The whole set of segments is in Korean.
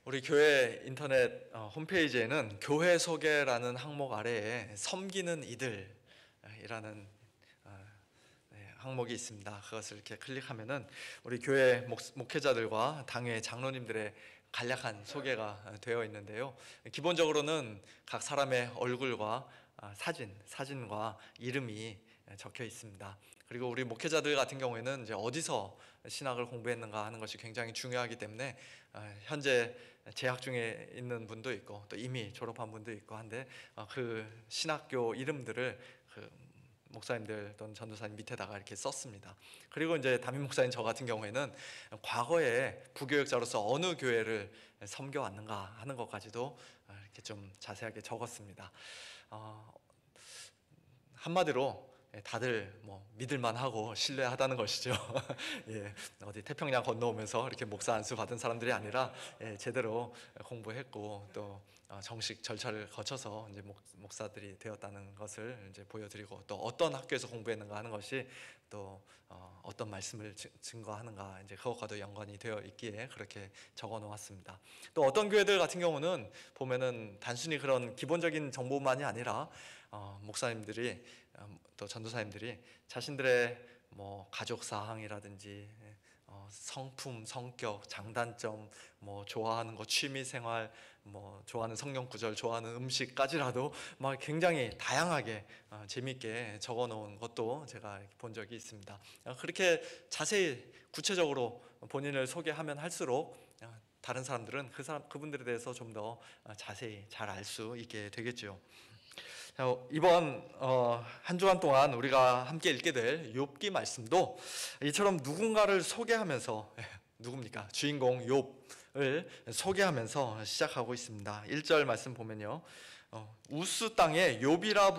우리 교회 인터넷 홈페이지에는 교회 소개라는 항목 아래에 섬기는 이들이라는 항목이 있습니다. 그것을 이렇게 클릭하면은 우리 교회 목회자들과 당회 장로님들의 간략한 소개가 되어 있는데요. 기본적으로는 각 사람의 얼굴과 사진과 이름이 적혀 있습니다. 그리고 우리 목회자들 같은 경우에는 이제 어디서 신학을 공부했는가 하는 것이 굉장히 중요하기 때문에 현재 재학 중에 있는 분도 있고 또 이미 졸업한 분도 있고 한데 그 신학교 이름들을 목사님들 또는 전도사님 밑에다가 이렇게 썼습니다. 그리고 이제 담임 목사님 저 같은 경우에는 과거에 부교역자로서 어느 교회를 섬겨왔는가 하는 것까지도 이렇게 좀 자세하게 적었습니다. 한마디로 다들 믿을만하고 신뢰하다는 것이죠. 예, 어디 태평양 건너오면서 이렇게 목사 안수 받은 사람들이 아니라 제대로 공부했고 또 정식 절차를 거쳐서 이제 목사들이 되었다는 것을 이제 보여드리고 또 어떤 학교에서 공부했는가 하는 것이 또 어떤 말씀을 증거하는가 이제 그것과도 연관이 되어 있기에 그렇게 적어 놓았습니다. 또 어떤 교회들 같은 경우는 보면은 단순히 그런 기본적인 정보만이 아니라 목사님들이 또 전도사님들이 자신들의 가족 사항이라든지 성품, 성격, 장단점, 좋아하는 거, 취미 생활, 좋아하는 성경 구절, 좋아하는 음식까지라도 막 굉장히 다양하게 재미있게 적어 놓은 것도 제가 본 적이 있습니다. 그렇게 자세히 구체적으로 본인을 소개하면 할수록 다른 사람들은 그분들에 대해서 좀 더 자세히 잘 알 수 있게 되겠죠. 이번 한 주간 동안 우리가 함께 읽게 될 욥기 말씀도 이처럼 누군가를 소개하면서 누굽니까? 주인공 욥을 소개하면서 시작하고 있습니다. 1절 말씀 보면요, 우스 땅에 욥이라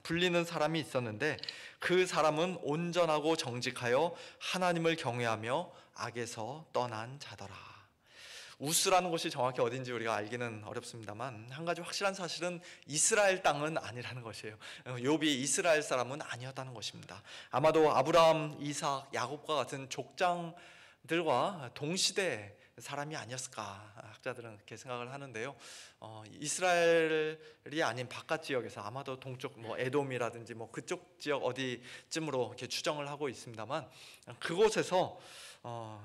불리는 사람이 있었는데 그 사람은 온전하고 정직하여 하나님을 경외하며 악에서 떠난 자더라. 우스라는 곳이 정확히 어딘지 우리가 알기는 어렵습니다만 한 가지 확실한 사실은 이스라엘 땅은 아니라는 것이에요. 욥이 이스라엘 사람은 아니었다는 것입니다. 아마도 아브라함, 이삭, 야곱과 같은 족장들과 동시대 사람이 아니었을까 학자들은 그렇게 생각을 하는데요. 이스라엘이 아닌 바깥 지역에서 아마도 동쪽 에돔이라든지 그쪽 지역 어디쯤으로 이렇게 추정을 하고 있습니다만 그곳에서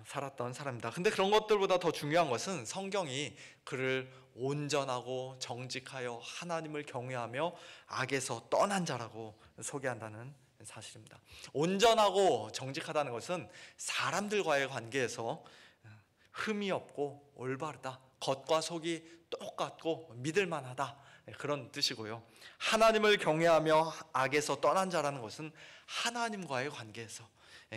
살았던 사람입니다. 근데 그런 것들보다 더 중요한 것은 성경이 그를 온전하고 정직하여 하나님을 경외하며 악에서 떠난 자라고 소개한다는 사실입니다. 온전하고 정직하다는 것은 사람들과의 관계에서 흠이 없고 올바르다, 겉과 속이 똑같고 믿을만하다, 그런 뜻이고요. 하나님을 경외하며 악에서 떠난 자라는 것은 하나님과의 관계에서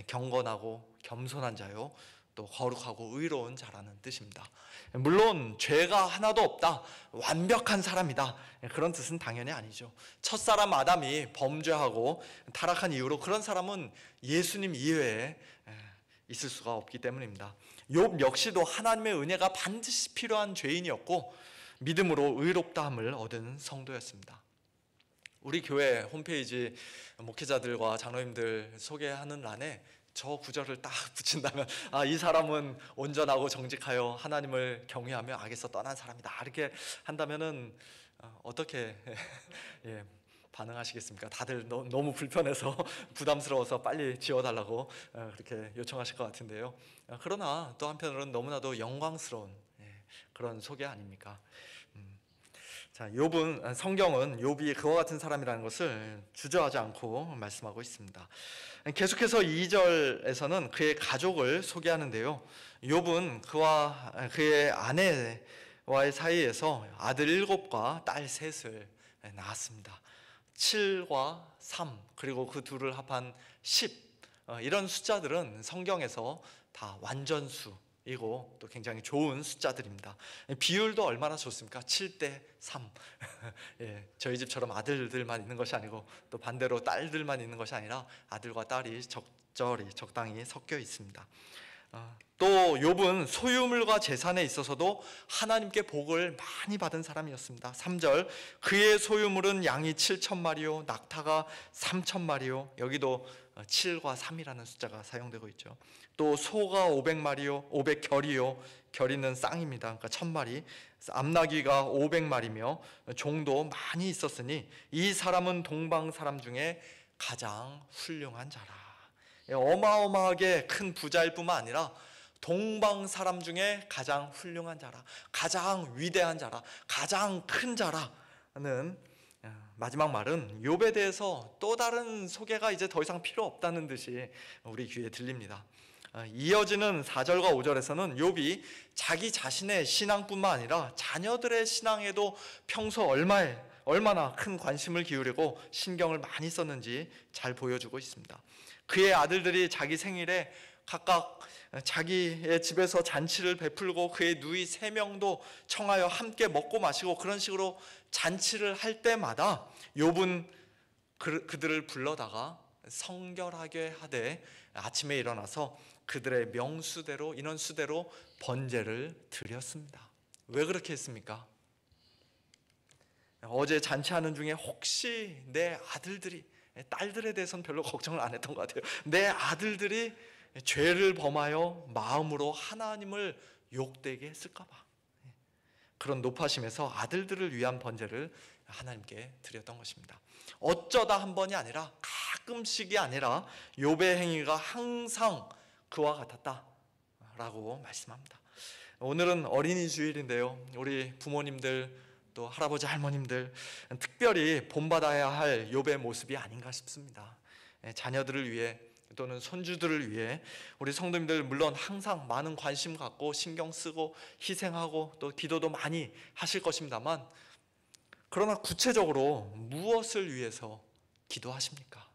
경건하고 겸손한 자요 또 거룩하고 의로운 자라는 뜻입니다. 물론 죄가 하나도 없다, 완벽한 사람이다, 그런 뜻은 당연히 아니죠. 첫사람 아담이 범죄하고 타락한 이후로 그런 사람은 예수님 이외에 있을 수가 없기 때문입니다. 욥 역시도 하나님의 은혜가 반드시 필요한 죄인이었고 믿음으로 의롭다함을 얻은 성도였습니다. 우리 교회 홈페이지 목회자들과 장로님들 소개하는 란에 저 구절을 딱 붙인다면 이 사람은 온전하고 정직하여 하나님을 경외하며 악에서 떠난 사람이다, 이렇게 한다면은 어떻게 반응하시겠습니까? 다들 너무 불편해서 부담스러워서 빨리 지워달라고 그렇게 요청하실 것 같은데요. 그러나 또 한편으로는 너무나도 영광스러운 그런 소개 아닙니까? 자, 성경은 욥이 그와 같은 사람이라는 것을 주저하지 않고 말씀하고 있습니다. 계속해서 2절에서는 그의 가족을 소개하는데요. 욥은 그와 그의 아내와의 사이에서 아들 7과 딸 3을 낳았습니다. 7과 3 그리고 그 둘을 합한 10, 이런 숫자들은 성경에서 다 완전수이고 또 굉장히 좋은 숫자들입니다. 비율도 얼마나 좋습니까? 7대 3. 저희 집처럼 아들들만 있는 것이 아니고 또 반대로 딸들만 있는 것이 아니라 아들과 딸이 적당히 섞여 있습니다. 또 욥은 소유물과 재산에 있어서도 하나님께 복을 많이 받은 사람이었습니다. 3절, 그의 소유물은 양이 7,000마리요 낙타가 3,000마리요. 여기도 7과 3이라는 숫자가 사용되고 있죠. 또 소가 500마리요 500결이요. 결이는 쌍입니다. 그러니까 1,000마리. 암나귀가 500마리며 종도 많이 있었으니 이 사람은 동방 사람 중에 가장 훌륭한 자라. 어마어마하게 큰 부자일 뿐만 아니라 동방 사람 중에 가장 훌륭한 자라, 가장 위대한 자라, 가장 큰 자라는 마지막 말은 욥에 대해서 또 다른 소개가 이제 더 이상 필요 없다는 듯이 우리 귀에 들립니다. 이어지는 4절과 5절에서는 욥이 자기 자신의 신앙뿐만 아니라 자녀들의 신앙에도 평소 얼마나 큰 관심을 기울이고 신경을 많이 썼는지 잘 보여주고 있습니다. 그의 아들들이 자기 생일에 각각 자기의 집에서 잔치를 베풀고 그의 누이 3명도 청하여 함께 먹고 마시고 그런 식으로 잔치를 할 때마다 욥은 그들을 불러다가 성결하게 하되 아침에 일어나서 그들의 명수대로 인원수대로 번제를 드렸습니다. 왜 그렇게 했습니까? 어제 잔치하는 중에 혹시 내 아들들이, 딸들에 대해서는 별로 걱정을 안 했던 것 같아요. 내 아들들이 죄를 범하여 마음으로 하나님을 욕되게 했을까 봐, 그런 높아심에서 아들들을 위한 번제를 하나님께 드렸던 것입니다. 어쩌다 한 번이 아니라 가끔씩이 아니라 욥의 행위가 항상 그와 같았다라고 말씀합니다. 오늘은 어린이 주일인데요, 우리 부모님들 또 할아버지 할머님들 특별히 본받아야 할 욥의 모습이 아닌가 싶습니다. 자녀들을 위해 또는 손주들을 위해 우리 성도님들 물론 항상 많은 관심 갖고 신경 쓰고 희생하고 또 기도도 많이 하실 것입니다만, 그러나 구체적으로 무엇을 위해서 기도하십니까?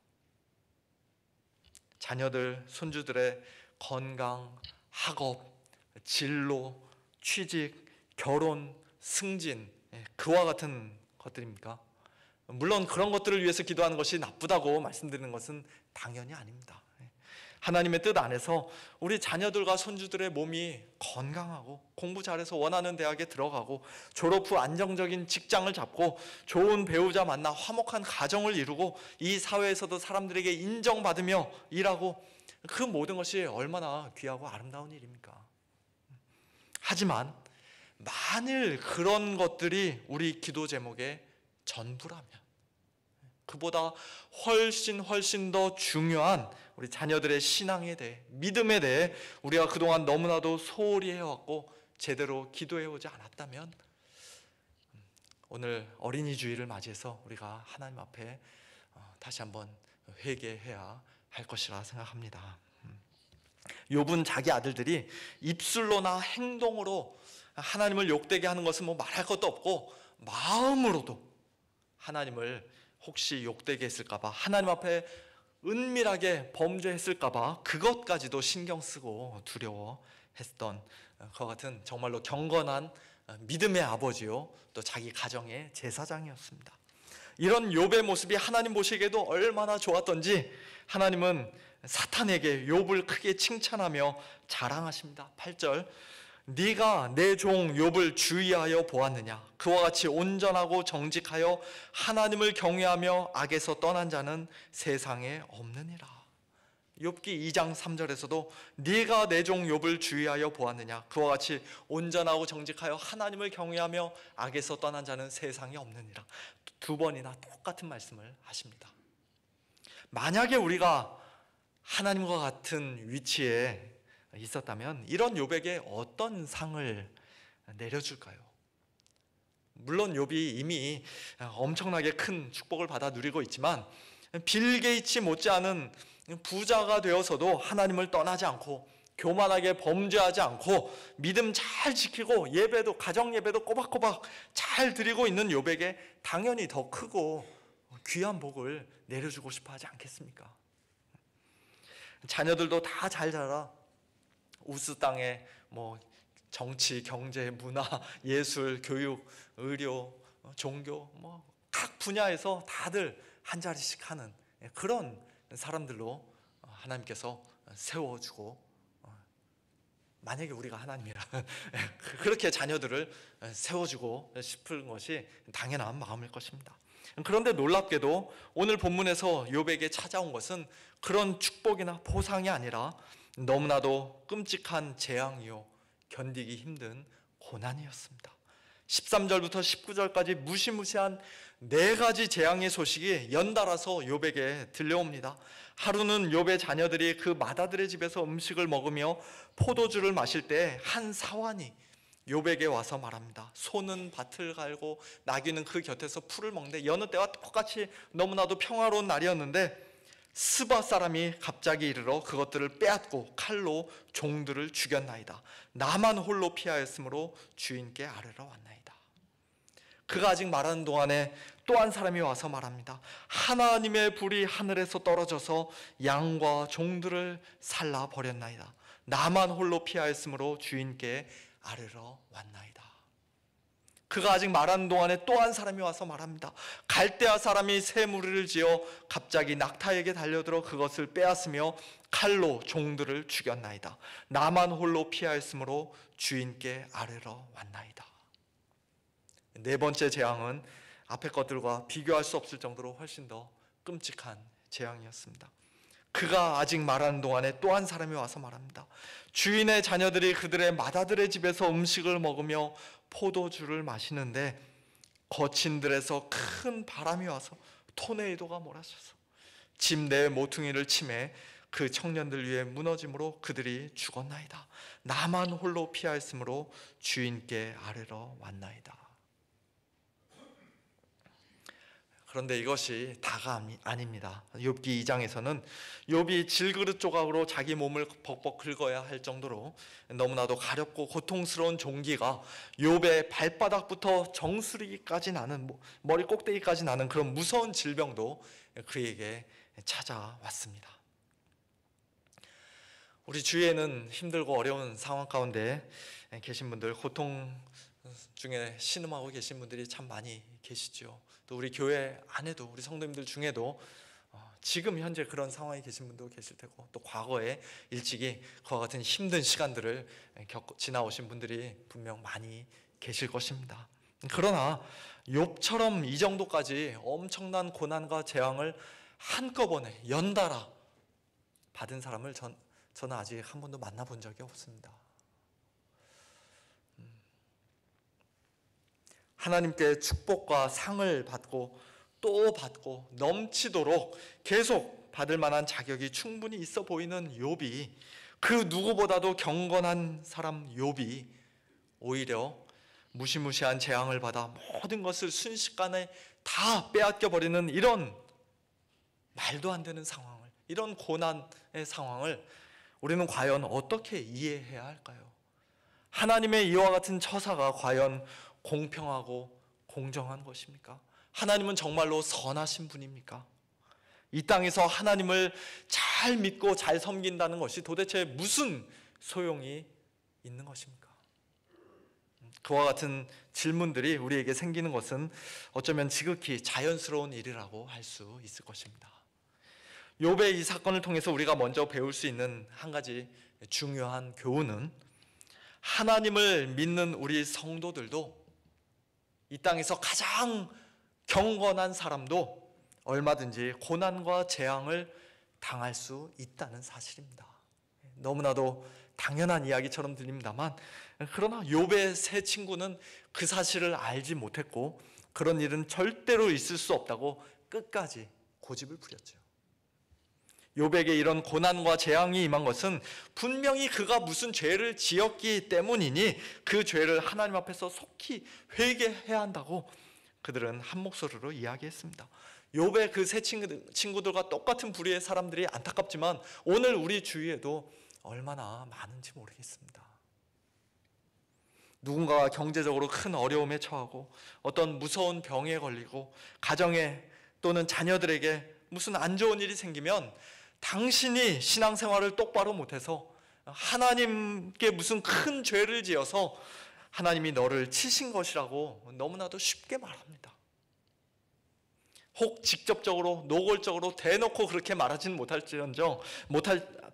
자녀들, 손주들의 건강, 학업, 진로, 취직, 결혼, 승진, 그와 같은 것들입니까? 물론 그런 것들을 위해서 기도하는 것이 나쁘다고 말씀드리는 것은 당연히 아닙니다. 하나님의 뜻 안에서 우리 자녀들과 손주들의 몸이 건강하고 공부 잘해서 원하는 대학에 들어가고 졸업 후 안정적인 직장을 잡고 좋은 배우자 만나 화목한 가정을 이루고 이 사회에서도 사람들에게 인정받으며 일하고, 그 모든 것이 얼마나 귀하고 아름다운 일입니까? 하지만 만일 그런 것들이 우리 기도 제목의 전부라면, 그보다 훨씬 더 중요한 우리 자녀들의 신앙에 대해, 믿음에 대해 우리가 그동안 너무나도 소홀히 해왔고 제대로 기도해오지 않았다면, 오늘 어린이 주일을 맞이해서 우리가 하나님 앞에 다시 한번 회개해야 할 것이라 생각합니다. 욥은 자기 아들들이 입술로나 행동으로 하나님을 욕되게 하는 것은 뭐 말할 것도 없고, 마음으로도 하나님을 혹시 욕되게 했을까봐, 하나님 앞에 은밀하게 범죄했을까봐 그것까지도 신경 쓰고 두려워했던 그와 같은 정말로 경건한 믿음의 아버지요, 또 자기 가정의 제사장이었습니다. 이런 욥의 모습이 하나님 보시기에도 얼마나 좋았던지 하나님은 사탄에게 욥을 크게 칭찬하며 자랑하십니다. 8절, 네가 내 종 욥을 주의하여 보았느냐? 그와 같이 온전하고 정직하여 하나님을 경외하며 악에서 떠난 자는 세상에 없느니라. 욥기 2장 3절에서도 네가 내 종 욥을 주의하여 보았느냐? 그와 같이 온전하고 정직하여 하나님을 경외하며 악에서 떠난 자는 세상에 없느니라. 2번이나 똑같은 말씀을 하십니다. 만약에 우리가 하나님과 같은 위치에 있었다면 이런 욥에게 어떤 상을 내려줄까요? 물론 욥이 이미 엄청나게 큰 축복을 받아 누리고 있지만, 빌 게이츠 못지않은 부자가 되어서도 하나님을 떠나지 않고 교만하게 범죄하지 않고 믿음 잘 지키고 예배도, 가정 예배도 꼬박꼬박 잘 드리고 있는 욥에게 당연히 더 크고 귀한 복을 내려주고 싶어 하지 않겠습니까? 자녀들도 다 잘 자라, 우스 땅에 뭐 정치, 경제, 문화, 예술, 교육, 의료, 종교 뭐 각 분야에서 다들 한 자리씩 하는 그런 사람들로 하나님께서 세워주고 만약에 우리가 하나님이라 그렇게 자녀들을 세워주고 싶은 것이 당연한 마음일 것입니다. 그런데 놀랍게도 오늘 본문에서 욥에게 찾아온 것은 그런 축복이나 보상이 아니라 너무나도 끔찍한 재앙이요, 견디기 힘든 고난이었습니다. 13절부터 19절까지 무시무시한 4가지 재앙의 소식이 연달아서 욥에게 들려옵니다. 하루는 욥의 자녀들이 그 맏아들의 집에서 음식을 먹으며 포도주를 마실 때 한 사환이 욥에게 와서 말합니다. 소는 밭을 갈고 나귀는 그 곁에서 풀을 먹는데 여느 때와 똑같이 너무나도 평화로운 날이었는데 스바 사람이 갑자기 이르러 그것들을 빼앗고 칼로 종들을 죽였나이다. 나만 홀로 피하였으므로 주인께 아뢰러 왔나이다. 그가 아직 말하는 동안에 또 한 사람이 와서 말합니다. 하나님의 불이 하늘에서 떨어져서 양과 종들을 살라 버렸나이다. 나만 홀로 피하였으므로 주인께 아뢰러 왔나이다. 그가 아직 말하는 동안에 또 한 사람이 와서 말합니다. 갈대아 사람이 새 무리를 지어 갑자기 낙타에게 달려들어 그것을 빼앗으며 칼로 종들을 죽였나이다. 나만 홀로 피하였으므로 주인께 아뢰러 왔나이다. 4번째 재앙은 앞에 것들과 비교할 수 없을 정도로 훨씬 더 끔찍한 재앙이었습니다. 그가 아직 말하는 동안에 또 한 사람이 와서 말합니다. 주인의 자녀들이 그들의 맏아들의 집에서 음식을 먹으며 포도주를 마시는데 거친 들에서 큰 바람이 와서 토네이도가 몰아쳐서 집 내 모퉁이를 치매 그 청년들 위에 무너짐으로 그들이 죽었나이다. 나만 홀로 피하였으므로 주인께 아뢰러 왔나이다. 그런데 이것이 다가 아닙니다. 욥기 2장에서는 욥이 질그릇 조각으로 자기 몸을 벅벅 긁어야 할 정도로 너무나도 가렵고 고통스러운 종기가 욥의 발바닥부터 정수리까지 나는, 머리 꼭대기까지 나는 그런 무서운 질병도 그에게 찾아왔습니다. 우리 주위에는 힘들고 어려운 상황 가운데 계신 분들, 고통 중에 신음하고 계신 분들이 참 많이 계시죠. 또 우리 교회 안에도, 우리 성도님들 중에도 지금 현재 그런 상황에 계신 분도 계실 테고, 또 과거에 일찍이 그와 같은 힘든 시간들을 지나오신 분들이 분명 많이 계실 것입니다. 그러나 욥처럼 이 정도까지 엄청난 고난과 재앙을 한꺼번에 연달아 받은 사람을 저는 아직 한 번도 만나본 적이 없습니다. 하나님께 축복과 상을 받고 또 받고 넘치도록 계속 받을 만한 자격이 충분히 있어 보이는 욥이, 그 누구보다도 경건한 사람 욥이 오히려 무시무시한 재앙을 받아 모든 것을 순식간에 다 빼앗겨 버리는 이런 말도 안 되는 상황을, 이런 고난의 상황을 우리는 과연 어떻게 이해해야 할까요? 하나님의 이와 같은 처사가 과연 공평하고 공정한 것입니까? 하나님은 정말로 선하신 분입니까? 이 땅에서 하나님을 잘 믿고 잘 섬긴다는 것이 도대체 무슨 소용이 있는 것입니까? 그와 같은 질문들이 우리에게 생기는 것은 어쩌면 지극히 자연스러운 일이라고 할 수 있을 것입니다. 욥의 이 사건을 통해서 우리가 먼저 배울 수 있는 한 가지 중요한 교훈은, 하나님을 믿는 우리 성도들도, 이 땅에서 가장 경건한 사람도 얼마든지 고난과 재앙을 당할 수 있다는 사실입니다. 너무나도 당연한 이야기처럼 들립니다만, 그러나 욥의 세 친구는 그 사실을 알지 못했고 그런 일은 절대로 있을 수 없다고 끝까지 고집을 부렸죠. 욥에게 이런 고난과 재앙이 임한 것은 분명히 그가 무슨 죄를 지었기 때문이니 그 죄를 하나님 앞에서 속히 회개해야 한다고 그들은 한 목소리로 이야기했습니다. 욥의 그 세 친구들과 똑같은 부류의 사람들이 안타깝지만 오늘 우리 주위에도 얼마나 많은지 모르겠습니다. 누군가가 경제적으로 큰 어려움에 처하고 어떤 무서운 병에 걸리고 가정에 또는 자녀들에게 무슨 안 좋은 일이 생기면 당신이 신앙생활을 똑바로 못해서 하나님께 무슨 큰 죄를 지어서 하나님이 너를 치신 것이라고 너무나도 쉽게 말합니다. 혹 직접적으로 노골적으로 대놓고 그렇게 말하지는 못할지언정,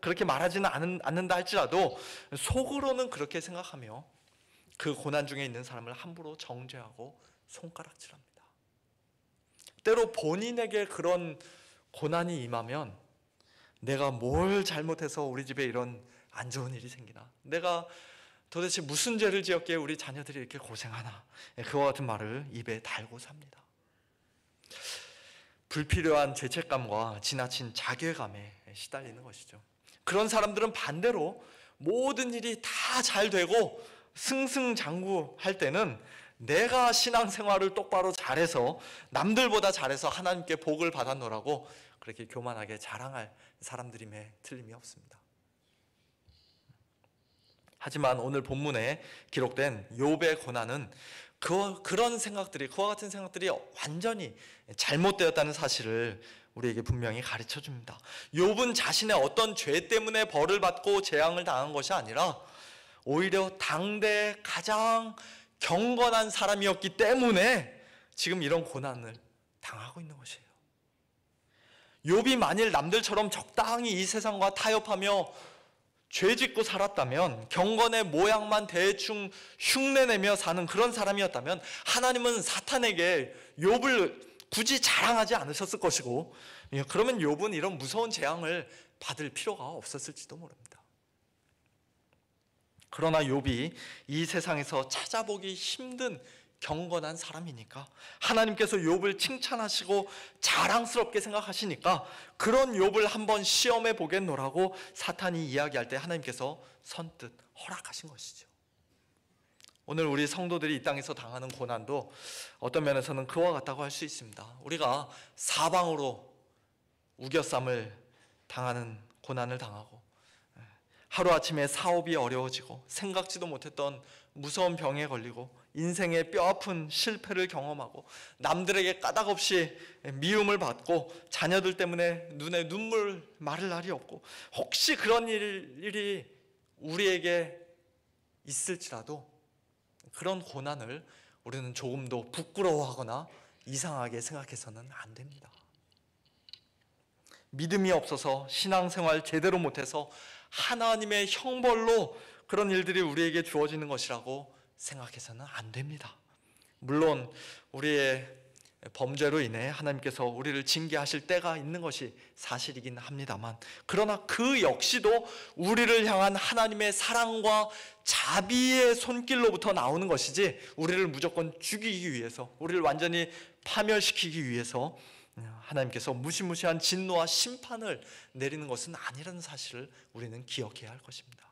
그렇게 말하지는 않는다 할지라도 속으로는 그렇게 생각하며 그 고난 중에 있는 사람을 함부로 정죄하고 손가락질합니다. 때로 본인에게 그런 고난이 임하면 내가 뭘 잘못해서 우리 집에 이런 안 좋은 일이 생기나, 내가 도대체 무슨 죄를 지었기에 우리 자녀들이 이렇게 고생하나, 그와 같은 말을 입에 달고 삽니다. 불필요한 죄책감과 지나친 자괴감에 시달리는 것이죠. 그런 사람들은 반대로 모든 일이 다 잘 되고 승승장구할 때는 내가 신앙생활을 똑바로 잘해서, 남들보다 잘해서 하나님께 복을 받았노라고 그렇게 교만하게 자랑할 사람들임에 틀림이 없습니다. 하지만 오늘 본문에 기록된 욥의 고난은 그런 생각들이, 그와 같은 생각들이 완전히 잘못되었다는 사실을 우리에게 분명히 가르쳐 줍니다. 욥은 자신의 어떤 죄 때문에 벌을 받고 재앙을 당한 것이 아니라 오히려 당대 가장 경건한 사람이었기 때문에 지금 이런 고난을 당하고 있는 것이에요. 욥이 만일 남들처럼 적당히 이 세상과 타협하며 죄짓고 살았다면, 경건의 모양만 대충 흉내내며 사는 그런 사람이었다면 하나님은 사탄에게 욥을 굳이 자랑하지 않으셨을 것이고, 그러면 욥은 이런 무서운 재앙을 받을 필요가 없었을지도 모릅니다. 그러나 욥이 이 세상에서 찾아보기 힘든 경건한 사람이니까, 하나님께서 욥을 칭찬하시고 자랑스럽게 생각하시니까 그런 욥을 한번 시험해 보겠노라고 사탄이 이야기할 때 하나님께서 선뜻 허락하신 것이죠. 오늘 우리 성도들이 이 땅에서 당하는 고난도 어떤 면에서는 그와 같다고 할 수 있습니다. 우리가 사방으로 우겨쌈을 당하는 고난을 당하고, 하루아침에 사업이 어려워지고, 생각지도 못했던 무서운 병에 걸리고, 인생의 뼈아픈 실패를 경험하고, 남들에게 까닭없이 미움을 받고, 자녀들 때문에 눈에 눈물 마를 날이 없고, 혹시 그런 일이 우리에게 있을지라도 그런 고난을 우리는 조금도 부끄러워하거나 이상하게 생각해서는 안 됩니다. 믿음이 없어서 신앙생활 제대로 못해서 하나님의 형벌로 그런 일들이 우리에게 주어지는 것이라고 생각해서는 안 됩니다. 물론 우리의 범죄로 인해 하나님께서 우리를 징계하실 때가 있는 것이 사실이긴 합니다만, 그러나 그 역시도 우리를 향한 하나님의 사랑과 자비의 손길로부터 나오는 것이지, 우리를 무조건 죽이기 위해서, 우리를 완전히 파멸시키기 위해서 하나님께서 무시무시한 진노와 심판을 내리는 것은 아니라는 사실을 우리는 기억해야 할 것입니다.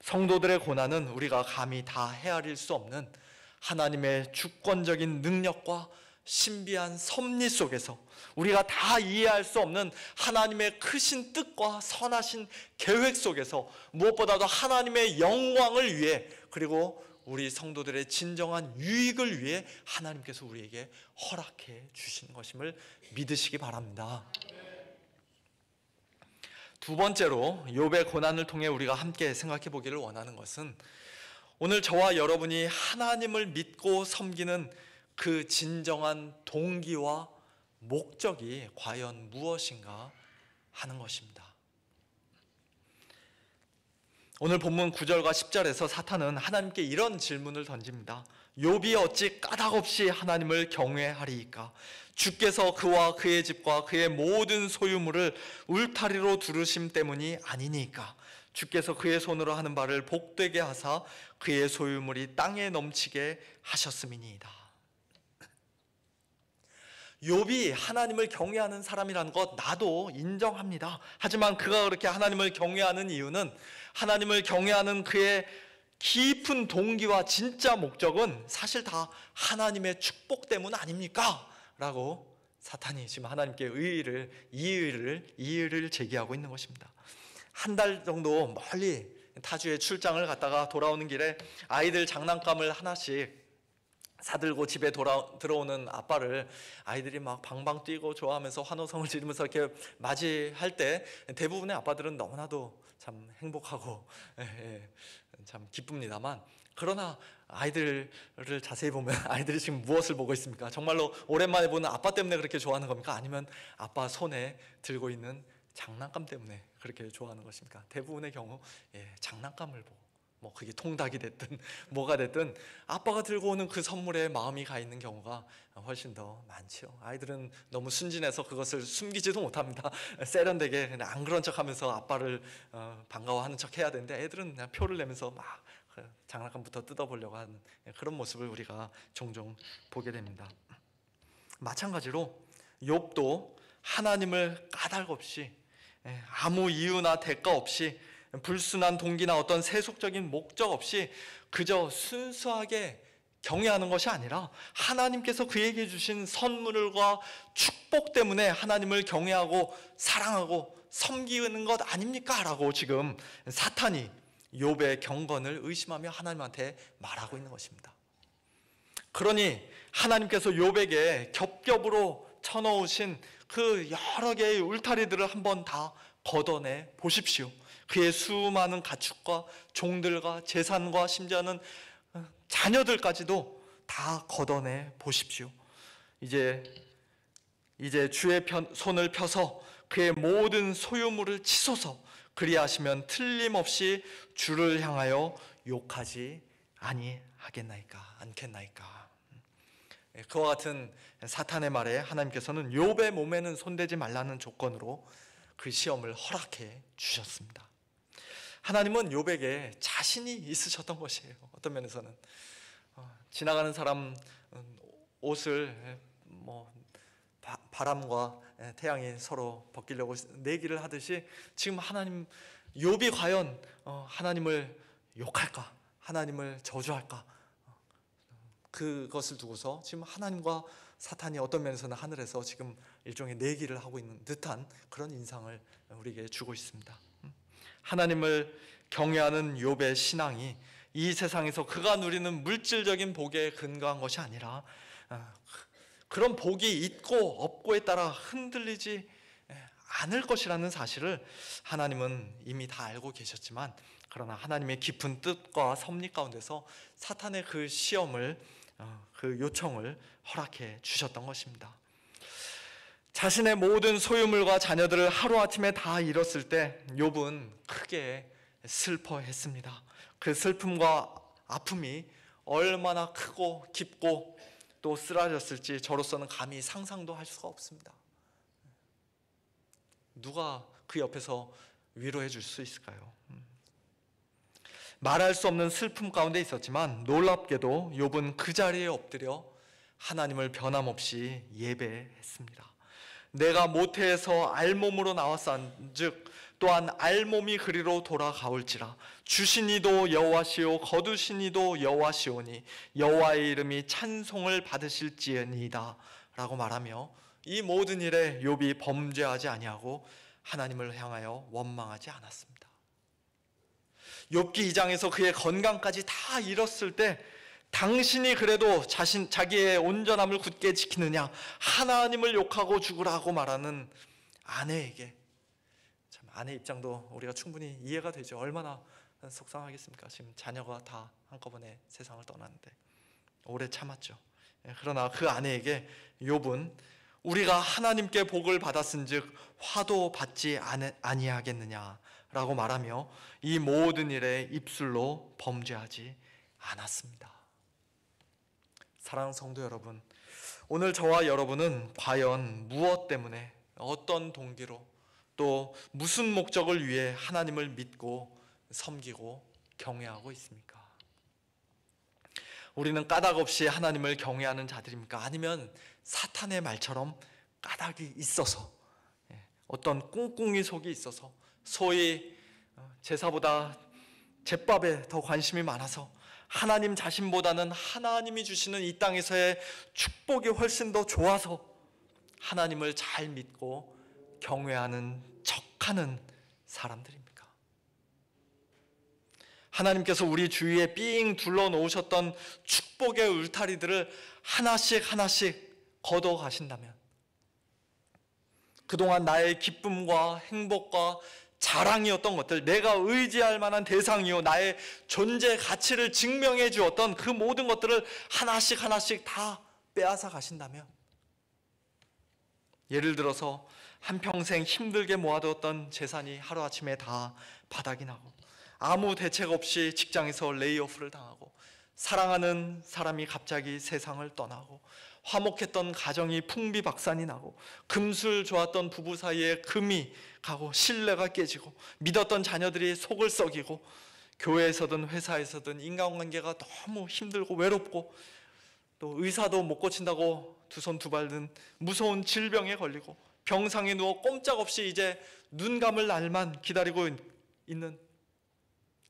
성도들의 고난은 우리가 감히 다 헤아릴 수 없는 하나님의 주권적인 능력과 신비한 섭리 속에서, 우리가 다 이해할 수 없는 하나님의 크신 뜻과 선하신 계획 속에서, 무엇보다도 하나님의 영광을 위해, 그리고 우리 성도들의 진정한 유익을 위해 하나님께서 우리에게 허락해 주신 것임을 믿으시기 바랍니다. 두 번째로 욥의 고난을 통해 우리가 함께 생각해 보기를 원하는 것은, 오늘 저와 여러분이 하나님을 믿고 섬기는 그 진정한 동기와 목적이 과연 무엇인가 하는 것입니다. 오늘 본문 9절과 10절에서 사탄은 하나님께 이런 질문을 던집니다. 욥이 어찌 까닭없이 하나님을 경외하리이까? 주께서 그와 그의 집과 그의 모든 소유물을 울타리로 두르심 때문이 아니니까? 주께서 그의 손으로 하는 바를 복되게 하사 그의 소유물이 땅에 넘치게 하셨음이니이다. 욥이 하나님을 경외하는 사람이라는 것 나도 인정합니다. 하지만 그가 그렇게 하나님을 경외하는 이유는, 하나님을 경외하는 그의 깊은 동기와 진짜 목적은 사실 다 하나님의 축복 때문 아닙니까? 라고 사탄이 지금 하나님께 이의를 제기하고 있는 것입니다. 한 달 정도 멀리 타주에 출장을 갔다가 돌아오는 길에 아이들 장난감을 하나씩 사들고 집에 들어오는 아빠를 아이들이 막 방방 뛰고 좋아하면서 환호성을 지르면서 이렇게 맞이할 때 대부분의 아빠들은 너무나도 참 행복하고 참 기쁩니다만, 그러나 아이들을 자세히 보면 아이들이 지금 무엇을 보고 있습니까? 정말로 오랜만에 보는 아빠 때문에 그렇게 좋아하는 겁니까? 아니면 아빠 손에 들고 있는 장난감 때문에 그렇게 좋아하는 것입니까? 대부분의 경우 장난감을 보고 뭐 그게 통닭이 됐든 뭐가 됐든 아빠가 들고 오는 그 선물에 마음이 가 있는 경우가 훨씬 더 많죠. 아이들은 너무 순진해서 그것을 숨기지도 못합니다. 세련되게 그냥 안 그런 척하면서 아빠를 반가워하는 척 해야 되는데, 애들은 그냥 표를 내면서 막 장난감부터 뜯어보려고 하는 그런 모습을 우리가 종종 보게 됩니다. 마찬가지로 욥도 하나님을 까닭 없이 아무 이유나 대가 없이 불순한 동기나 어떤 세속적인 목적 없이 그저 순수하게 경외하는 것이 아니라 하나님께서 그에게 주신 선물과 축복 때문에 하나님을 경외하고 사랑하고 섬기는 것 아닙니까? 라고 지금 사탄이 욥의 경건을 의심하며 하나님한테 말하고 있는 것입니다. 그러니 하나님께서 욥에게 겹겹으로 쳐놓으신 그 여러 개의 울타리들을 한번 다 걷어내 보십시오. 그의 수많은 가축과 종들과 재산과 심지어는 자녀들까지도 다 걷어내 보십시오. 이제 주의 손을 펴서 그의 모든 소유물을 치소서. 그리하시면 틀림없이 주를 향하여 욕하지 않겠나이까. 그와 같은 사탄의 말에 하나님께서는 욥의 몸에는 손대지 말라는 조건으로 그 시험을 허락해 주셨습니다. 하나님은 욥에게 자신이 있으셨던 것이에요. 어떤 면에서는 지나가는 사람 옷을 바람과 태양이 서로 벗기려고 내기를 하듯이 지금 하나님, 욥이 과연 하나님을 욕할까, 하나님을 저주할까, 그것을 두고서 지금 하나님과 사탄이 어떤 면에서는 하늘에서 지금 일종의 내기를 하고 있는 듯한 그런 인상을 우리에게 주고 있습니다. 하나님을 경외하는 욥의 신앙이 이 세상에서 그가 누리는 물질적인 복에 근거한 것이 아니라 그런 복이 있고 없고에 따라 흔들리지 않을 것이라는 사실을 하나님은 이미 다 알고 계셨지만, 그러나 하나님의 깊은 뜻과 섭리 가운데서 사탄의 그 시험을, 그 요청을 허락해 주셨던 것입니다. 자신의 모든 소유물과 자녀들을 하루아침에 다 잃었을 때 욥은 크게 슬퍼했습니다. 그 슬픔과 아픔이 얼마나 크고 깊고 또 쓰라렸을지 저로서는 감히 상상도 할 수가 없습니다. 누가 그 옆에서 위로해 줄 수 있을까요? 말할 수 없는 슬픔 가운데 있었지만 놀랍게도 욥은 그 자리에 엎드려 하나님을 변함없이 예배했습니다. 내가 모태에서 알몸으로 나왔은즉 또한 알몸이 그리로 돌아가올지라. 주시니도 여호와시오 거두시니도 여호와시오니 여호와의 이름이 찬송을 받으실지니이다 라고 말하며 이 모든 일에 욥이 범죄하지 아니하고 하나님을 향하여 원망하지 않았습니다. 욥기 2장에서 그의 건강까지 다 잃었을 때 당신이 그래도 자기의 온전함을 굳게 지키느냐, 하나님을 욕하고 죽으라고 말하는 아내에게, 참 아내 입장도 우리가 충분히 이해가 되죠. 얼마나 속상하겠습니까? 지금 자녀가 다 한꺼번에 세상을 떠났는데 오래 참았죠. 그러나 그 아내에게 욥은 우리가 하나님께 복을 받았은즉 화도 받지 아니하겠느냐라고 말하며 이 모든 일에 입술로 범죄하지 않았습니다. 사랑하는 성도 여러분, 오늘 저와 여러분은 과연 무엇 때문에, 어떤 동기로, 또 무슨 목적을 위해 하나님을 믿고 섬기고 경외하고 있습니까? 우리는 까닭 없이 하나님을 경외하는 자들입니까? 아니면 사탄의 말처럼 까닭이 있어서, 어떤 꿍꿍이 속이 있어서, 소위 제사보다 제밥에 더 관심이 많아서 하나님 자신보다는 하나님이 주시는 이 땅에서의 축복이 훨씬 더 좋아서 하나님을 잘 믿고 경외하는 척하는 사람들입니까? 하나님께서 우리 주위에 삥 둘러 놓으셨던 축복의 울타리들을 하나씩 하나씩 걷어 가신다면, 그동안 나의 기쁨과 행복과 자랑이었던 것들, 내가 의지할 만한 대상이요 나의 존재 가치를 증명해 주었던 그 모든 것들을 하나씩 하나씩 다 빼앗아 가신다면, 예를 들어서 한평생 힘들게 모아두었던 재산이 하루아침에 다 바닥이 나고, 아무 대책 없이 직장에서 레이오프를 당하고, 사랑하는 사람이 갑자기 세상을 떠나고, 화목했던 가정이 풍비박산이 나고, 금술 좋았던 부부 사이에 금이 가고, 신뢰가 깨지고, 믿었던 자녀들이 속을 썩이고, 교회에서든 회사에서든 인간관계가 너무 힘들고 외롭고, 또 의사도 못 고친다고 두 손 두 발 든 무서운 질병에 걸리고, 병상에 누워 꼼짝없이 이제 눈 감을 날만 기다리고 있는,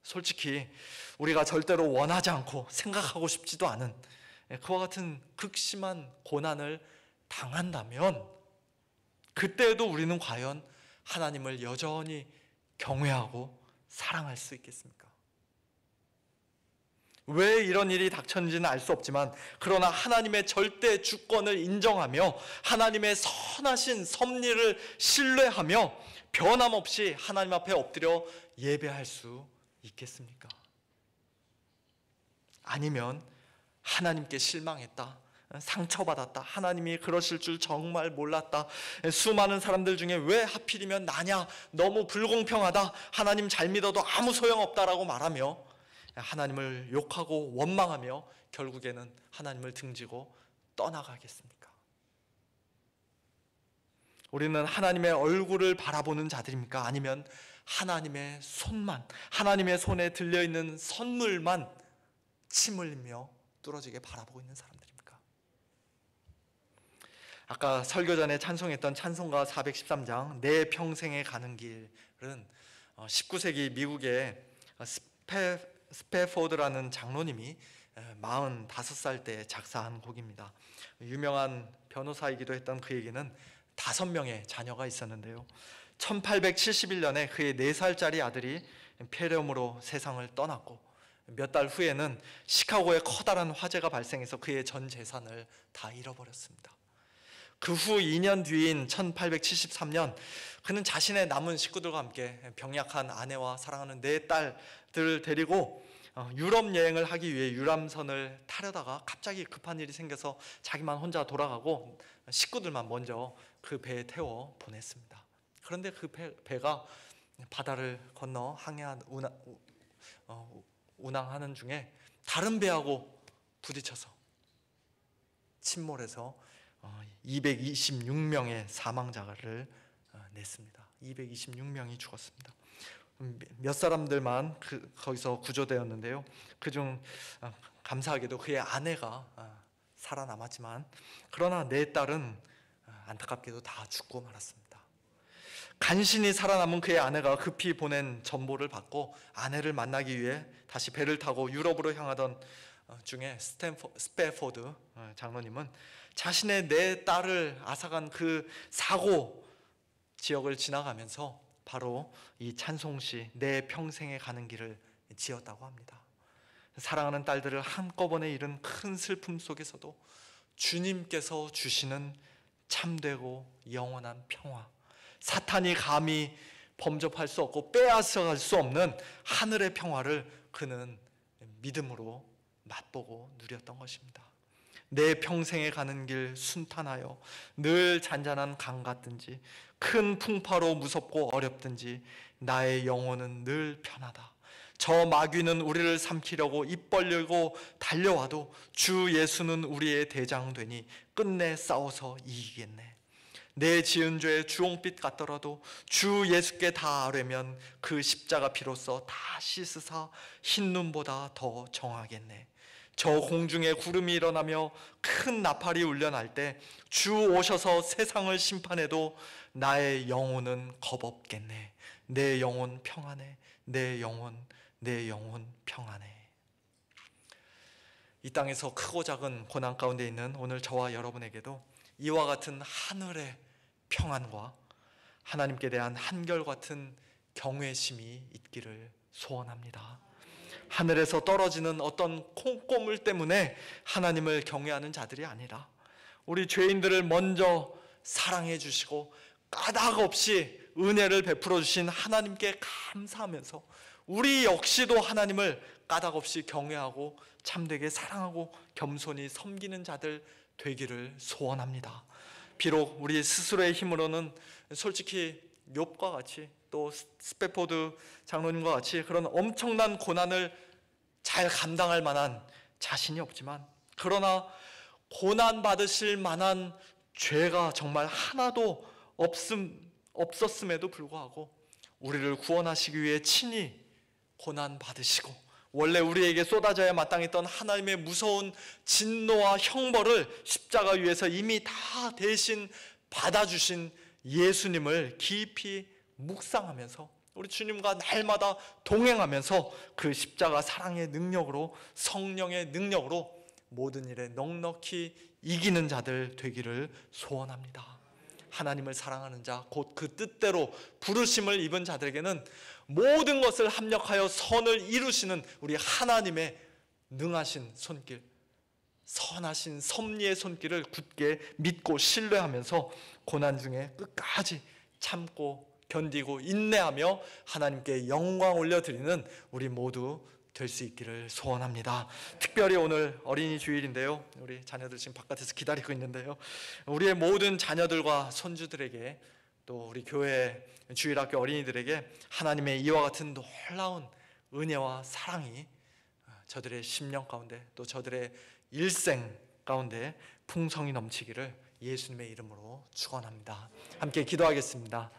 솔직히 우리가 절대로 원하지 않고 생각하고 싶지도 않은 그와 같은 극심한 고난을 당한다면, 그때에도 우리는 과연 하나님을 여전히 경외하고 사랑할 수 있겠습니까? 왜 이런 일이 닥쳤는지는 알 수 없지만, 그러나 하나님의 절대 주권을 인정하며 하나님의 선하신 섭리를 신뢰하며 변함없이 하나님 앞에 엎드려 예배할 수 있겠습니까? 아니면 하나님께 실망했다, 상처받았다, 하나님이 그러실 줄 정말 몰랐다, 수많은 사람들 중에 왜 하필이면 나냐, 너무 불공평하다, 하나님 잘 믿어도 아무 소용없다라고 말하며 하나님을 욕하고 원망하며 결국에는 하나님을 등지고 떠나가겠습니까? 우리는 하나님의 얼굴을 바라보는 자들입니까? 아니면 하나님의 손만, 하나님의 손에 들려있는 선물만 침 흘리며 뚫어지게 바라보고 있는 사람들입니까? 아까 설교 전에 찬송했던 찬송가 413장 내 평생에 가는 길은 19세기 미국의 스패포드라는 장로님이 45살 때 작사한 곡입니다. 유명한 변호사이기도 했던 그에게는 5명의 자녀가 있었는데요, 1871년에 그의 4살짜리 아들이 폐렴으로 세상을 떠났고, 몇 달 후에는 시카고에 커다란 화재가 발생해서 그의 전 재산을 다 잃어버렸습니다. 그 후 2년 뒤인 1873년, 그는 자신의 남은 식구들과 함께 병약한 아내와 사랑하는 4딸들을 데리고 유럽 여행을 하기 위해 유람선을 타려다가 갑자기 급한 일이 생겨서 자기만 혼자 돌아가고 식구들만 먼저 그 배에 태워 보냈습니다. 그런데 그 배가 바다를 건너 운항하는 중에 다른 배하고 부딪혀서 침몰해서 226명의 사망자를 냈습니다. 226명이 죽었습니다. 몇 사람들만 거기서 구조되었는데요, 그중 감사하게도 그의 아내가 살아남았지만, 그러나 4딸은 안타깝게도 다 죽고 말았습니다. 간신히 살아남은 그의 아내가 급히 보낸 전보를 받고 아내를 만나기 위해 다시 배를 타고 유럽으로 향하던 중에 스패포드 장로님은 자신의 4딸을 앗아간 그 사고 지역을 지나가면서 바로 이 찬송시 내 평생에 가는 길을 지었다고 합니다. 사랑하는 딸들을 한꺼번에 잃은 큰 슬픔 속에서도 주님께서 주시는 참되고 영원한 평화, 사탄이 감히 범접할 수 없고 빼앗아갈 수 없는 하늘의 평화를 그는 믿음으로 맛보고 누렸던 것입니다. 내 평생에 가는 길 순탄하여 늘 잔잔한 강 같든지 큰 풍파로 무섭고 어렵든지 나의 영혼은 늘 편하다. 저 마귀는 우리를 삼키려고 입 벌리고 달려와도 주 예수는 우리의 대장 되니 끝내 싸워서 이기겠네. 내 지은 죄 주홍빛 같더라도 주 예수께 다 아뢰면 그 십자가 피로써 다 씻으사 흰 눈보다 더 정하겠네. 저 공중에 구름이 일어나며 큰 나팔이 울려날 때 주 오셔서 세상을 심판해도 나의 영혼은 겁없겠네. 내 영혼 평안해. 내 영혼 평안해. 이 땅에서 크고 작은 고난 가운데 있는 오늘 저와 여러분에게도 이와 같은 하늘의 평안과 하나님께 대한 한결같은 경외심이 있기를 소원합니다. 하늘에서 떨어지는 어떤 콩고물 때문에 하나님을 경외하는 자들이 아니라 우리 죄인들을 먼저 사랑해 주시고 까닭 없이 은혜를 베풀어 주신 하나님께 감사하면서 우리 역시도 하나님을 까닭 없이 경외하고 참되게 사랑하고 겸손히 섬기는 자들 되기를 소원합니다. 비록 우리 스스로의 힘으로는 솔직히 욥과 같이 또 스페포드 장로님과 같이 그런 엄청난 고난을 잘 감당할 만한 자신이 없지만, 그러나 고난 받으실 만한 죄가 정말 하나도 없었음에도 불구하고 우리를 구원하시기 위해 친히 고난 받으시고 원래 우리에게 쏟아져야 마땅했던 하나님의 무서운 진노와 형벌을 십자가 위에서 이미 다 대신 받아주신 예수님을 깊이 묵상하면서 우리 주님과 날마다 동행하면서 그 십자가 사랑의 능력으로, 성령의 능력으로 모든 일에 넉넉히 이기는 자들 되기를 소원합니다. 하나님을 사랑하는 자, 곧 그 뜻대로 부르심을 입은 자들에게는 모든 것을 합력하여 선을 이루시는 우리 하나님의 능하신 손길, 선하신 섭리의 손길을 굳게 믿고 신뢰하면서 고난 중에 끝까지 참고 견디고 인내하며 하나님께 영광 올려드리는 우리 모두 될 수 있기를 소원합니다. 특별히 오늘 어린이 주일인데요, 우리 자녀들 지금 바깥에서 기다리고 있는데요, 우리의 모든 자녀들과 손주들에게 또 우리 교회 주일학교 어린이들에게 하나님의 이와 같은 놀라운 은혜와 사랑이 저들의 심령 가운데 또 저들의 일생 가운데 풍성이 넘치기를 예수님의 이름으로 축원합니다. 함께 기도하겠습니다.